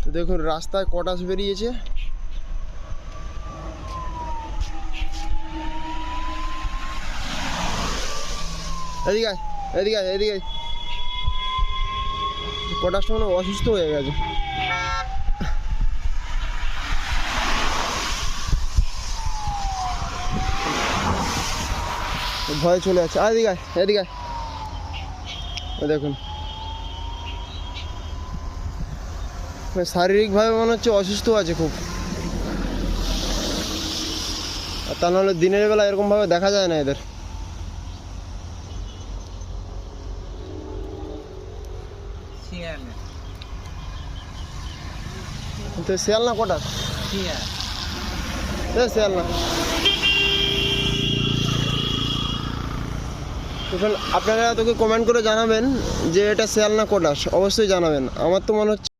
তো দেখুন রাস্তায় কটাস বেরিয়েছে। এদিকে আয়, এদিকে আয়, এদিকে আয়। কটাসটা মানে অসুস্থ হয়ে গেছে। ভয়ে চলে যাচ্ছে। এদিকে আয়, এদিকে আয়। দেখুন শারীরিকভাবে মনে হচ্ছে অসুস্থ আছে খুব, আর তা নাহলে দিনের বেলা এরকমভাবে দেখা যায় না এদের। তো শিয়াল না কটা? শিয়াল না। আপনারা তোকে কমেন্ট করে জানাবেন যে এটা শিয়াল না কটাস, অবশ্যই জানাবেন। আমার তো মনে হচ্ছে